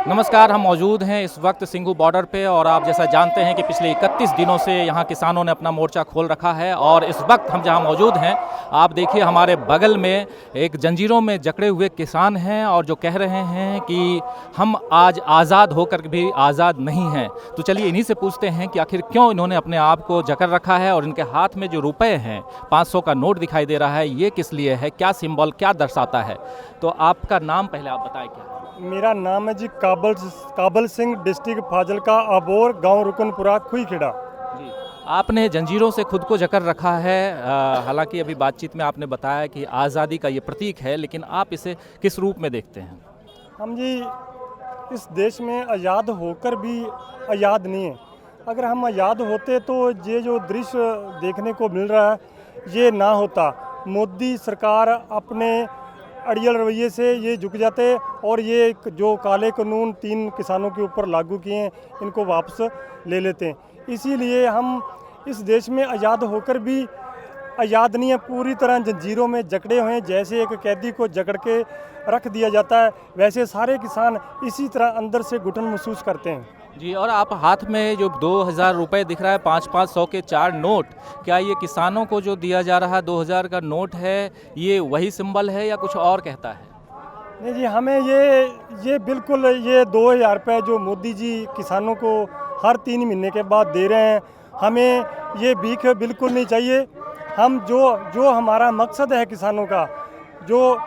नमस्कार, हम मौजूद हैं इस वक्त सिंघू बॉर्डर पे और आप जैसा जानते हैं कि पिछले 31 दिनों से यहाँ किसानों ने अपना मोर्चा खोल रखा है। और इस वक्त हम जहाँ मौजूद हैं, आप देखिए हमारे बगल में एक जंजीरों में जकड़े हुए किसान हैं और जो कह रहे हैं कि हम आज आज़ाद होकर भी आज़ाद नहीं हैं। तो चलिए इन्हीं से पूछते हैं कि आखिर क्यों इन्होंने अपने आप को जकड़ रखा है और इनके हाथ में जो रुपए हैं, 500 का नोट दिखाई दे रहा है, ये किस लिए है, क्या सिंबल, क्या दर्शाता है। तो आपका नाम पहले आप बताएं क्या। मेरा नाम है जी काबल सिंह, डिस्ट्रिक्ट फाजिलका, अबोर, गांव रुकनपुरा, खुईखेड़ा। जी, आपने जंजीरों से खुद को जकड़ रखा है। हालांकि अभी बातचीत में आपने बताया कि आज़ादी का ये प्रतीक है, लेकिन आप इसे किस रूप में देखते हैं। हम जी इस देश में आज़ाद होकर भी आज़ाद नहीं हैं। अगर हम आज़ाद होते तो ये जो दृश्य देखने को मिल रहा है ये ना होता। मोदी सरकार अपने अड़ियल रवैये से ये झुक जाते और ये जो काले कानून 3 किसानों के ऊपर लागू किए हैं इनको वापस ले लेते हैं। इसीलिए हम इस देश में आज़ाद होकर भी आज़ाद नहीं है, पूरी तरह जंजीरों में जकड़े हुए हैं। जैसे एक कैदी को जकड़ के रख दिया जाता है, वैसे सारे किसान इसी तरह अंदर से घुटन महसूस करते हैं। जी, और आप हाथ में जो 2000 रुपये दिख रहा है, 500 के 4 नोट, क्या ये किसानों को जो दिया जा रहा 2000 का नोट है, ये वही सिंबल है या कुछ और कहता है। नहीं जी, हमें ये बिल्कुल ये 2000 रुपये जो मोदी जी किसानों को हर 3 महीने के बाद दे रहे हैं, हमें ये भीख बिल्कुल नहीं चाहिए। हम जो हमारा मकसद है किसानों का, जो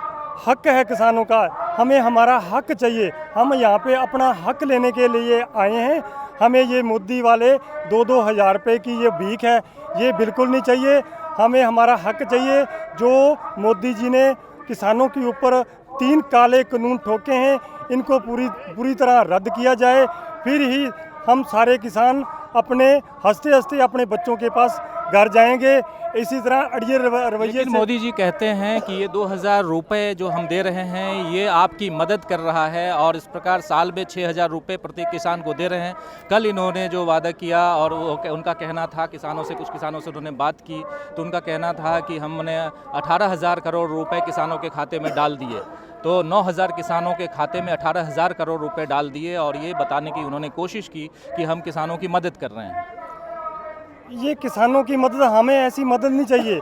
हक है किसानों का, हमें हमारा हक चाहिए। हम यहाँ पे अपना हक लेने के लिए आए हैं। हमें ये मोदी वाले 2-2 हज़ार रुपये की ये भीख है, ये बिल्कुल नहीं चाहिए। हमें हमारा हक चाहिए। जो मोदी जी ने किसानों के ऊपर 3 काले कानून ठोके हैं, इनको पूरी तरह रद्द किया जाए, फिर ही हम सारे किसान अपने हंसते हंसते अपने बच्चों के पास घर जाएंगे। इसी तरह अड़ियल रवैये से मोदी जी कहते हैं कि ये 2000 रुपये जो हम दे रहे हैं ये आपकी मदद कर रहा है और इस प्रकार साल में 6000 रुपये प्रति किसान को दे रहे हैं। कल इन्होंने जो वादा किया और उनका कहना था, किसानों से, कुछ किसानों से उन्होंने बात की तो उनका कहना था कि हमने 18,000 करोड़ रुपए किसानों के खाते में डाल दिए। तो 9000 किसानों के खाते में 18,000 करोड़ रुपए डाल दिए और ये बताने की उन्होंने कोशिश की कि हम किसानों की मदद कर रहे हैं। ये किसानों की मदद, हमें ऐसी मदद नहीं चाहिए।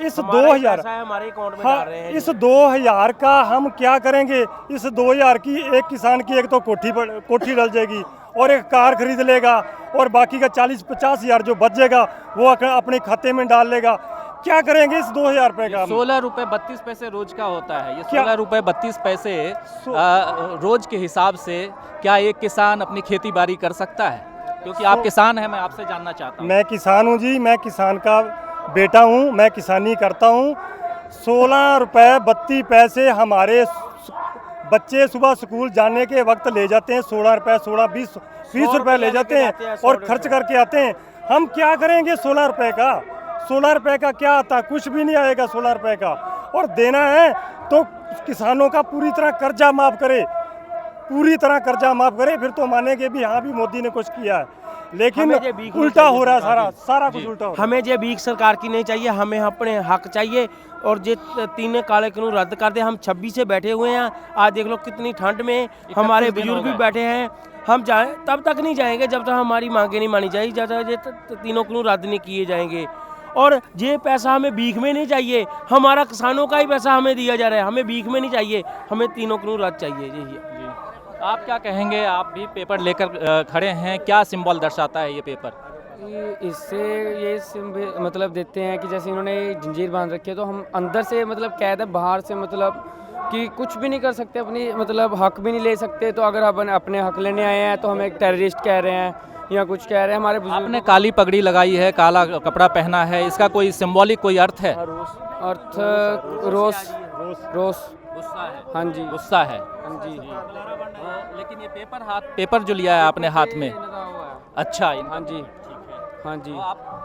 इस 2000 हमारे अकाउंट में डाल रहे हैं। इस 2000 का हम क्या करेंगे। इस 2000 की एक किसान की एक तो कोठी डल जाएगी और एक कार खरीद लेगा और बाकी का 40-50 हज़ार जो बच जाएगा वो अपने खाते में डाल लेगा। क्या करेंगे इस 2000 रुपये का। 16 रुपये 32 पैसे रोज का होता है। ये 16 रुपये 32 पैसे रोज के हिसाब से क्या एक किसान अपनी खेती बाड़ी कर सकता है? क्योंकि आप किसान हैं, मैं आपसे जानना चाहता हूँ। मैं किसान हूँ जी, मैं किसान का बेटा हूँ, मैं किसानी करता हूँ। 16 रुपये 32 पैसे हमारे बच्चे सुबह स्कूल जाने के वक्त ले जाते हैं। 16 रुपये, 16-20 रुपये ले जाते हैं और खर्च करके आते हैं। हम क्या करेंगे 16 रुपये का। 16 रुपये का क्या आता है? कुछ भी नहीं आएगा 16 रुपये का। और देना है तो किसानों का पूरी तरह कर्जा माफ़ करे, पूरी तरह कर्जा माफ़ करे, फिर तो मानेंगे भी हाँ भी मोदी ने कुछ किया है। लेकिन उल्टा हो रहा है, सारा कुछ उल्टा हो रहा है। हमें ये भीख सरकार की नहीं चाहिए, हमें अपने हक चाहिए। और ये 3 काले कानून रद्द कर दे। हम 26 से बैठे हुए हैं। आज देख लो कितनी ठंड में हमारे बुजुर्ग भी बैठे हैं। हम जाएं तब तक नहीं जाएंगे जब तक हमारी मांगे नहीं मानी जाएगी, जब तक ये 3 कानून रद्द नहीं किए जाएंगे। और ये पैसा हमें भीख में नहीं चाहिए, हमारा किसानों का ही पैसा हमें दिया जा रहा है। हमें भीख में नहीं चाहिए, हमें 3 कानून रद्द चाहिए। यही है। आप क्या कहेंगे? आप भी पेपर लेकर खड़े हैं, क्या सिंबल दर्शाता है ये पेपर? इससे ये मतलब देते हैं कि जैसे इन्होंने जंजीर बांध रखी है तो हम अंदर से मतलब कैद है, बाहर से मतलब कि कुछ भी नहीं कर सकते, अपनी मतलब हक भी नहीं ले सकते। तो अगर अपन अपने हक लेने आए हैं तो हम एक टेररिस्ट कह रहे हैं या कुछ कह रहे हैं। हमारे आपने काली पगड़ी लगाई है, काला कपड़ा पहना है, इसका कोई सिंबॉलिक कोई अर्थ है? अर्थ रोस गुस्सा है। हाँ जी, गुस्सा है। हाँ जी। लेकिन ये पेपर जो लिया है आपने हाथ में, अच्छा, हाँ जी, हाँ जी। तो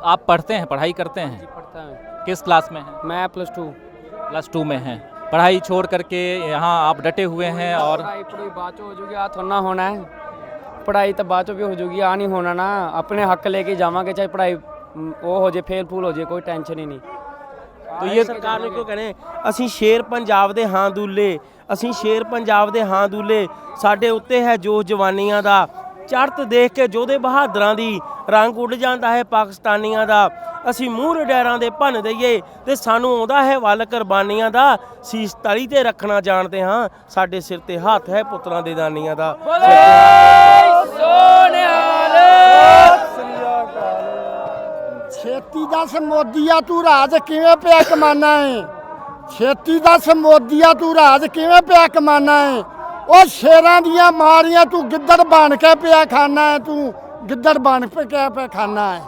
आप पढ़ते हैं, पढ़ाई करते हैं? पढ़ता है। किस क्लास में हैं? मैं +2 में हैं। पढ़ाई छोड़ करके यहाँ आप डटे हुए हैं और पढ़ाई बाद हो जाएगी, आ थोड़ा ना होना है। पढ़ाई तो बाद भी हो जाएगी, आ नहीं होना ना। अपने हक लेके जावांगे, चाहे पढ़ाई वो हो जाए, फेल फूल हो जाए, कोई टेंशन ही नहीं। तो ये सरकार ने क्यों करें? ਅਸੀਂ ਸ਼ੇਰ ਪੰਜਾਬ ਦੇ ਹਾਂ ਦੂਲੇ, ਅਸੀਂ ਸ਼ੇਰ ਪੰਜਾਬ ਦੇ ਹਾਂ ਦੂਲੇ, ਸਾਡੇ ਉੱਤੇ ਹੈ ਜੋਸ਼ ਜਵਾਨੀਆਂ ਦਾ, ਚੜ੍ਹਤ ਦੇਖ ਕੇ ਯੋਧੇ ਬਹਾਦਰਾਂ ਦੀ ਰੰਗ ਉੱਡ ਜਾਂਦਾ ਹੈ ਪਾਕਿਸਤਾਨੀਆਂ ਦਾ। ਅਸੀਂ ਮੂੰਹ ਰਡੈਰਾਂ ਦੇ ਭੰਨ ਦਈਏ ਤੇ ਸਾਨੂੰ ਆਉਂਦਾ ਹੈ ਵੱਲ ਕੁਰਬਾਨੀਆਂ ਦਾ, ਸੀਸ ਤਲੀ ਤੇ ਰੱਖਣਾ ਜਾਣਦੇ ਹਾਂ, ਸਾਡੇ ਸਿਰ ਤੇ ਹੱਥ ਹੈ ਪੁੱਤਰਾਂ ਦੇ ਦਾਨੀਆਂ ਦਾ। ਛੇਤੀ ਦੱਸ ਮੋਦੀਆ ਤੂੰ ਰਾਜ ਕਿਵੇਂ ਪਿਆ ਕਮਾਨਾ ਏ, ਛੇਤੀ ਦੱਸ ਮੋਦੀਆ ਤੂੰ ਰਾਜ ਕਿਵੇਂ ਪਿਆ ਕਮਾਨਾ ਏ, ਉਹ ਸ਼ੇਰਾਂ ਦੀਆਂ ਮਾਰੀਆਂ ਤੂੰ ਗਿੱਦੜ ਬਣ ਕੇ ਪਿਆ ਖਾਨਾ ਹੈ, ਤੂੰ ਗਿੱਦੜ ਬਣ ਕੇ ਪਿਆ ਖਾਨਾ ਹੈ।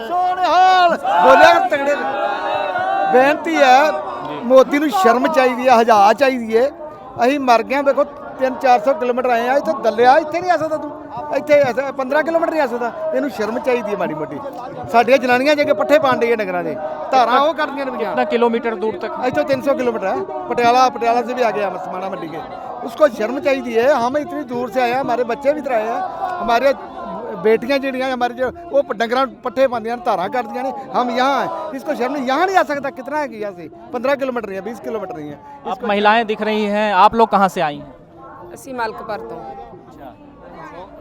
ਸੋਹਣਹਾਲ ਬੋਲਿਆ ਤਗੜੇ। ਬੇਨਤੀ ਹੈ ਮੋਦੀ ਨੂੰ ਸ਼ਰਮ ਚਾਹੀਦੀ ਹੈ, ਹਜਾ ਚਾਹੀਦੀ ਹੈ। ਅਸੀਂ ਮਰ ਗਏ ਵੇਖੋ 300-400 ਕਿਲੋਮੀਟਰ ਆਏ ਆ, ਇੱਥੇ ਦੱਲਿਆ ਇੱਥੇ ਨਹੀਂ ਆ ਸਕਦਾ ਤੂੰ, ਇੱਥੇ 15 ਕਿਲੋਮੀਟਰ ਨਹੀਂ ਆ ਸਕਦਾ। ਇਹਨੂੰ ਸ਼ਰਮ ਚਾਹੀਦੀ ਹੈ ਮਾੜੀ ਮੋਟੀ। ਸਾਡੀਆਂ ਜਨਾਨੀਆਂ ਜੇ ਪੱਠੇ ਪਾਣ ਡੇ ਨਗਰਾਂ ਦੇ, ਧਾਰਾਂ ਉਹ ਕਰਦੀਆਂ ਨੇ। कितना किलोमीटर दूर तक? ਇੱਥੋਂ 300 किलोमीटर है। पटियाला से भी आ गया समाना मंडी के। उसको शर्म चाहिए है। हम इतनी दूर से आए हैं, हमारे बच्चे भी इधर आए हैं, हमारे बेटियां ਜਿਹੜੀਆਂ हमारे जो वो डंगरा पट्ठे पाँदियाँ धारा करदियाँ ने, हम यहाँ हैं। इसको शर्म नहीं, यहाँ नहीं आ सकता। कितना है यहाँ से 15 किलोमीटर नहीं है, 20 किलोमीटर नहीं है। आप महिलाएं दिख रही हैं, आप लोग कहाँ से आई हैं? ਅਸੀਂ ਮਲਕਪੁਰ ਤੋਂ।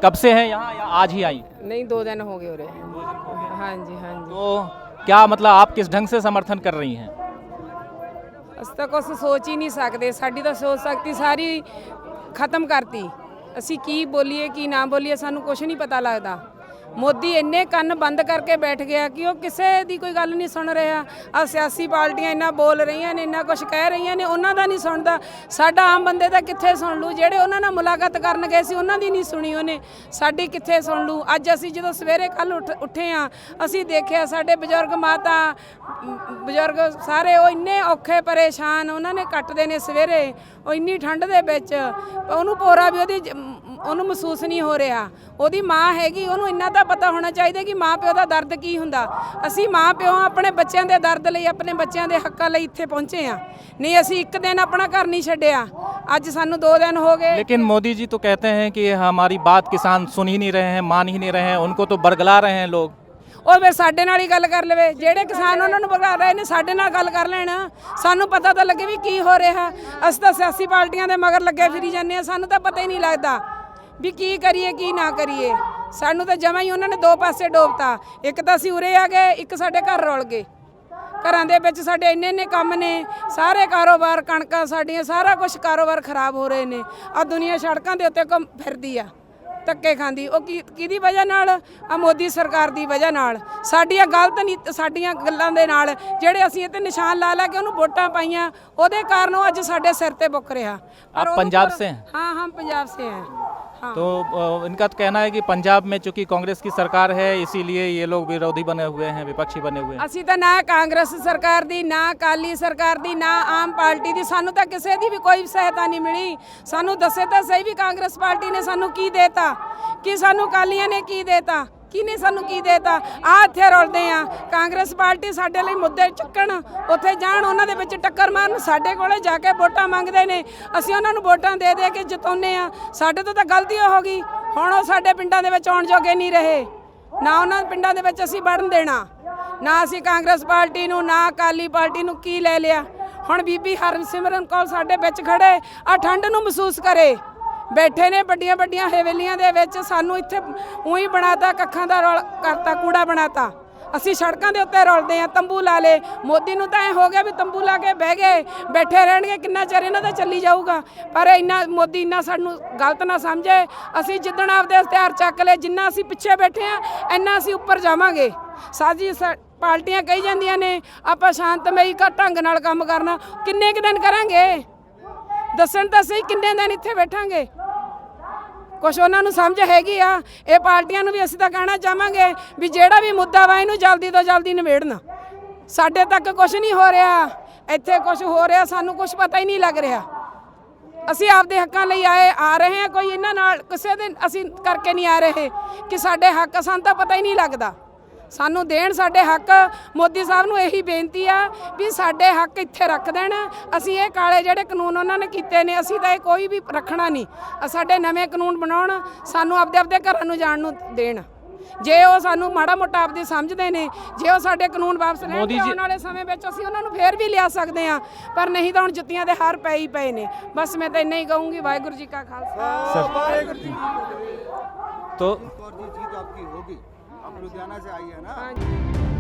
कब से हैं यहाँ या आज ही आई? ਨਹੀਂ 2 ਦਿਨ ਹੋ ਗਏ ਉਰੇ। ਹਾਂਜੀ ਹਾਂਜੀ। तो क्या मतलब आप किस ढंग से समर्थन कर रही हैं? ਅਸੀਂ ਤਾਂ ਕੁਛ ਸੋਚ ਹੀ ਨਹੀਂ ਸਕਦੇ, ਸਾਡੀ ਤਾਂ ਸੋਚ ਸਕਤੀ ਸਾਰੀ ਖਤਮ ਕਰਤੀ। ਅਸੀਂ ਕੀ ਬੋਲੀਏ ਕੀ ਨਾ ਬੋਲੀਏ ਸਾਨੂੰ ਕੁਛ ਨਹੀਂ ਪਤਾ ਲੱਗਦਾ। ਮੋਦੀ ਇੰਨੇ ਕੰਨ ਬੰਦ ਕਰਕੇ ਬੈਠ ਗਿਆ ਕਿ ਉਹ ਕਿਸੇ ਦੀ ਕੋਈ ਗੱਲ ਨਹੀਂ ਸੁਣ ਰਿਹਾ। ਆ ਸਿਆਸੀ ਪਾਰਟੀਆਂ ਇੰਨਾ ਬੋਲ ਰਹੀਆਂ ਨੇ, ਇੰਨਾ ਕੁਛ ਕਹਿ ਰਹੀਆਂ ਨੇ, ਉਹਨਾਂ ਦਾ ਨਹੀਂ ਸੁਣਦਾ। ਸਾਡਾ ਆਮ ਬੰਦੇ ਦਾ ਕਿੱਥੇ ਸੁਣ ਲੂ? ਜਿਹੜੇ ਉਹਨਾਂ ਨਾਲ ਮੁਲਾਕਾਤ ਕਰਨ ਗਏ ਸੀ ਉਹਨਾਂ ਦੀ ਨਹੀਂ ਸੁਣੀ ਉਹਨੇ, ਸਾਡੀ ਕਿੱਥੇ ਸੁਣ ਲੂ? ਅੱਜ ਅਸੀਂ ਜਦੋਂ ਸਵੇਰੇ ਕੱਲ ਉੱਠੇ ਆ, ਅਸੀਂ ਦੇਖਿਆ ਸਾਡੇ ਬਜ਼ੁਰਗ ਮਾਤਾ ਬਜ਼ੁਰਗ ਸਾਰੇ ਉਹ ਇੰਨੇ ਔਖੇ ਪਰੇਸ਼ਾਨ, ਉਹਨਾਂ ਨੇ ਕੱਟਦੇ ਨੇ ਸਵੇਰੇ, ਉਹ ਇੰਨੀ ਠੰਡ ਦੇ ਵਿੱਚ, ਉਹਨੂੰ ਪੋਰਾ ਵੀ ਉਹਨੂੰ ਮਹਿਸੂਸ ਨਹੀਂ ਹੋ ਰਿਹਾ। ਉਹਦੀ ਮਾਂ ਹੈਗੀ, ਉਹਨੂੰ ਇੰਨਾ ਤਾਂ ਪਤਾ ਹੋਣਾ ਚਾਹੀਦਾ ਕਿ ਮਾਂ ਪਿਓ ਦਾ ਦਰਦ ਕੀ ਹੁੰਦਾ। ਅਸੀਂ ਮਾਂ ਪਿਓ ਆਪਣੇ ਬੱਚਿਆਂ ਦੇ ਦਰਦ ਲਈ, ਆਪਣੇ ਬੱਚਿਆਂ ਦੇ ਹੱਕਾਂ ਲਈ ਇੱਥੇ ਪਹੁੰਚੇ ਆ। ਨਹੀਂ ਅਸੀਂ ਇੱਕ ਦਿਨ ਆਪਣਾ ਘਰ ਨਹੀਂ ਛੱਡਿਆ, ਅੱਜ ਸਾਨੂੰ 2 दिन हो गए। लेकिन मोदी जी तो कहते हैं कि हमारी बात किसान सुन ही नहीं रहे हैं, मान ही नहीं रहे हैं, उनको तो बरगला रहे हैं लोग। ਉਹ ਫਿਰ ਸਾਡੇ ਨਾਲ ਹੀ ਗੱਲ ਕਰ ਲਵੇ, ਜਿਹੜੇ ਕਿਸਾਨ ਉਹਨਾਂ ਨੂੰ ਬਗਾ ਰਹੇ ਨੇ ਸਾਡੇ ਨਾਲ ਗੱਲ ਕਰ ਲੈਣ, ਸਾਨੂੰ ਪਤਾ ਤਾਂ ਲੱਗੇ ਵੀ ਕੀ ਹੋ ਰਿਹਾ। ਅਸੀਂ ਤਾਂ ਸਿਆਸੀ ਪਾਰਟੀਆਂ ਦੇ ਮਗਰ ਲੱਗੇ ਫਿਰੀ ਜਾਂਦੇ ਆ, ਸਾਨੂੰ ਤਾਂ ਪਤਾ ਹੀ ਨਹੀਂ ਲੱਗਦਾ ਵੀ ਕੀ ਕਰੀਏ ਕੀ ਨਾ ਕਰੀਏ। ਸਾਨੂੰ ਤਾਂ ਜਮਾਂ ਹੀ ਉਹਨਾਂ ਨੇ 2 ਪਾਸੇ ਡੋਬਤਾ। ਇੱਕ ਤਾਂ ਅਸੀਂ ਉਰੇ ਆ ਗਏ, ਇੱਕ ਸਾਡੇ ਘਰ ਰੁਲ ਗਏ। ਘਰਾਂ ਦੇ ਵਿੱਚ ਸਾਡੇ ਇੰਨੇ ਕੰਮ ਨੇ, ਸਾਰੇ ਕਾਰੋਬਾਰ, ਕਣਕਾਂ ਸਾਡੀਆਂ, ਸਾਰਾ ਕੁਝ ਕਾਰੋਬਾਰ ਖਰਾਬ ਹੋ ਰਹੇ ਨੇ। ਆ ਦੁਨੀਆ ਸੜਕਾਂ ਦੇ ਉੱਤੇ ਘੁੰਮ ਫਿਰਦੀ ਆ ਧੱਕੇ ਖਾਂਦੀ। ਉਹ ਕਿਹਦੀ ਵਜ੍ਹਾ ਨਾਲ? ਆ ਮੋਦੀ ਸਰਕਾਰ ਦੀ ਵਜ੍ਹਾ ਨਾਲ, ਸਾਡੀਆਂ ਗਲਤ ਨਹੀਂ, ਸਾਡੀਆਂ ਗੱਲਾਂ ਦੇ ਨਾਲ, ਜਿਹੜੇ ਅਸੀਂ ਇਹ ਤੇ ਨਿਸ਼ਾਨ ਲਾ ਕੇ ਉਹਨੂੰ ਵੋਟਾਂ ਪਾਈਆਂ, ਉਹਦੇ ਕਾਰਨ ਉਹ ਅੱਜ ਸਾਡੇ ਸਿਰ ਤੇ ਬੁੱਕ ਰਿਹਾ। आप पंजाब से हैं? हाँ हम पंजाब से हैं। हाँ। तो इनका तो कहना है कि पंजाब में चूंकि कांग्रेस की सरकार है इसीलिए ये लोग विरोधी बने हुए हैं, विपक्षी बने हुए हैं। ਅਸੀਂ ਤਾਂ ਨਾ ਕਾਂਗਰਸ ਸਰਕਾਰ ਦੀ, ਨਾ ਅਕਾਲੀ ਸਰਕਾਰ ਦੀ, ਨਾ ਆਮ ਪਾਰਟੀ ਦੀ, ਸਾਨੂੰ ਤਾਂ ਕਿਸੇ ਦੀ ਵੀ ਕੋਈ ਸਹਾਇਤਾ ਨਹੀਂ ਮਿਲੀ। ਸਾਨੂੰ ਦੱਸੇ ਤਾਂ ਸਹੀ ਵੀ ਕਾਂਗਰਸ ਪਾਰਟੀ ਨੇ ਸਾਨੂੰ ਕੀ ਦੇਤਾ, ਕਿ ਸਾਨੂੰ ਅਕਾਲੀਆਂ ਨੇ ਕੀ ਦੇਤਾ, ਕਿਹਨੇ ਸਾਨੂੰ ਕੀ ਦੇਤਾ। ਆ ਇੱਥੇ ਰੁਲਦੇ ਆ, ਕਾਂਗਰਸ ਪਾਰਟੀ ਸਾਡੇ ਲਈ ਮੁੱਦੇ ਚੱਕਣ, ਉੱਥੇ ਜਾਣ, ਉਹਨਾਂ ਦੇ ਵਿੱਚ ਟੱਕਰ ਮਾਰਨ, ਸਾਡੇ ਕੋਲੇ ਜਾ ਕੇ ਵੋਟਾਂ ਮੰਗਦੇ ਨੇ। ਅਸੀਂ ਉਹਨਾਂ ਨੂੰ ਵੋਟਾਂ ਦੇ ਦੇ ਕੇ ਜਿਤਾਉਂਦੇ ਆ। ਸਾਡੇ ਤੋਂ ਤਾਂ ਗਲਤੀ ਹੋ ਗਈ, ਹੁਣ ਉਹ ਸਾਡੇ ਪਿੰਡਾਂ ਦੇ ਵਿੱਚ ਆਉਣ ਜੋਗੇ ਨਹੀਂ ਰਹੇ, ਨਾ ਉਹਨਾਂ ਪਿੰਡਾਂ ਦੇ ਵਿੱਚ ਅਸੀਂ ਵੜਨ ਦੇਣਾ, ਨਾ ਅਸੀਂ ਕਾਂਗਰਸ ਪਾਰਟੀ ਨੂੰ, ਨਾ ਅਕਾਲੀ ਪਾਰਟੀ ਨੂੰ ਕੀ ਲੈ ਲਿਆ। ਹੁਣ ਬੀਬੀ ਹਰਸਿਮਰਨ ਕੌਰ ਸਾਡੇ ਵਿੱਚ ਖੜੇ ਆ, ਠੰਡ ਨੂੰ ਮਹਿਸੂਸ ਕਰੇ, ਬੈਠੇ ਨੇ ਵੱਡੀਆਂ ਵੱਡੀਆਂ ਹਵੇਲੀਆਂ ਦੇ ਵਿੱਚ, ਸਾਨੂੰ ਇੱਥੇ ਉਹੀ ਬਣਾਤਾ, ਕੱਖਾਂ ਦਾ ਰੌਲ ਕਰਤਾ, ਕੂੜਾ ਬਣਾਤਾ। ਅਸੀਂ ਸੜਕਾਂ ਦੇ ਉੱਤੇ ਰੁਲਦੇ ਆ, ਤੰਬੂ ਲਾ ਲੇ। ਮੋਦੀ ਨੂੰ ਤਾਂ ਐ ਹੋ ਗਿਆ ਵੀ ਤੰਬੂ ਲਾ ਕੇ ਬਹਿ ਗਏ, ਬੈਠੇ ਰਹਿਣਗੇ, ਕਿੰਨਾ ਚਿਰ ਇਹਨਾਂ ਦਾ ਚੱਲੀ ਜਾਊਗਾ। ਪਰ ਇੰਨਾ ਮੋਦੀ ਇੰਨਾ ਸਾਨੂੰ ਗਲਤ ਨਾ ਸਮਝੇ। ਅਸੀਂ ਜਿੱਦਣ ਆਪਦੇ ਹਥਿਆਰ ਚੱਕ ਲਏ, ਜਿੰਨਾ ਅਸੀਂ ਪਿੱਛੇ ਬੈਠੇ ਆ ਇੰਨਾ ਅਸੀਂ ਉੱਪਰ ਜਾਵਾਂਗੇ। ਸਾਜੀ ਪਾਰਟੀਆਂ ਕਹੀ ਜਾਂਦੀਆਂ ਨੇ ਆਪਾਂ ਸ਼ਾਂਤਮਈ ਢੰਗ ਨਾਲ ਕੰਮ ਕਰਨਾ, ਕਿੰਨੇ ਕੁ ਦਿਨ ਕਰਾਂਗੇ? ਦੱਸਣ ਤਾਂ ਸਹੀ, ਕਿੰਨੇ ਦਿਨ ਇੱਥੇ ਬੈਠਾਂਗੇ? ਕੁਛ ਉਹਨਾਂ ਨੂੰ ਸਮਝ ਹੈਗੀ ਆ। ਇਹ ਪਾਰਟੀਆਂ ਨੂੰ ਵੀ ਅਸੀਂ ਤਾਂ ਕਹਿਣਾ ਚਾਹਾਂਗੇ ਵੀ ਜਿਹੜਾ ਵੀ ਮੁੱਦਾ ਵਾ ਇਹਨੂੰ ਜਲਦੀ ਤੋਂ ਜਲਦੀ ਨਿਬੇੜਨ। ਸਾਡੇ ਤੱਕ ਕੁਛ ਨਹੀਂ ਹੋ ਰਿਹਾ, ਇੱਥੇ ਕੁਛ ਹੋ ਰਿਹਾ, ਸਾਨੂੰ ਕੁਛ ਪਤਾ ਹੀ ਨਹੀਂ ਲੱਗ ਰਿਹਾ। ਅਸੀਂ ਆਪਦੇ ਹੱਕਾਂ ਲਈ ਆ ਰਹੇ ਹਾਂ, ਕੋਈ ਇਹਨਾਂ ਨਾਲ ਕਿਸੇ ਦੇ ਅਸੀਂ ਕਰਕੇ ਨਹੀਂ ਆ ਰਹੇ ਕਿ ਸਾਡੇ ਹੱਕ, ਸਾਨੂੰ ਤਾਂ ਪਤਾ ਹੀ ਨਹੀਂ ਲੱਗਦਾ। ਸਾਨੂੰ ਦੇਣ ਸਾਡੇ ਹੱਕ। ਮੋਦੀ ਸਾਹਿਬ ਨੂੰ ਇਹੀ ਬੇਨਤੀ ਆ ਵੀ ਸਾਡੇ ਹੱਕ ਇੱਥੇ ਰੱਖ ਦੇਣ। ਅਸੀਂ ਇਹ ਕਾਲੇ ਜਿਹੜੇ ਕਾਨੂੰਨ ਉਹਨਾਂ ਨੇ ਕੀਤੇ ਨੇ, ਅਸੀਂ ਤਾਂ ਇਹ ਕੋਈ ਵੀ ਰੱਖਣਾ ਨਹੀਂ। ਸਾਡੇ ਨਵੇਂ ਕਾਨੂੰਨ ਬਣਾਉਣ, ਸਾਨੂੰ ਆਪਦੇ ਘਰਾਂ ਨੂੰ ਜਾਣ ਨੂੰ ਦੇਣ। ਜੇ ਉਹ ਸਾਨੂੰ ਮਾੜਾ ਮੋਟਾ ਆਪਦੀ ਸਮਝਦੇ ਨੇ, ਜੇ ਉਹ ਸਾਡੇ ਕਾਨੂੰਨ ਵਾਪਸ ਲੈਣ ਮੋਦੀ ਤੇ ਜੀ- ਆਉਣ ਵਾਲੇ ਸਮੇਂ ਵਿੱਚ ਅਸੀਂ ਉਹਨਾਂ ਨੂੰ ਫੇਰ ਵੀ ਲਿਆ ਸਕਦੇ ਹਾਂ, ਪਰ ਨਹੀਂ ਤਾਂ ਹੁਣ ਜੁੱਤੀਆਂ ਦੇ ਹਾਰ ਪਏ ਹੀ ਪਏ ਨੇ। ਬਸ ਮੈਂ ਤਾਂ ਇੰਨਾ ਹੀ ਕਹੂੰਗੀ, ਵਾਹਿਗੁਰੂ ਜੀ ਕਾ ਖਾਲਸਾ ਵਾਹਿਗੁਰੂ ਜੀ ਕੀ ਫਤਿਹ। तो जीत आपकी होगी, आप लुधियाना से आई है ना। हाँ जी।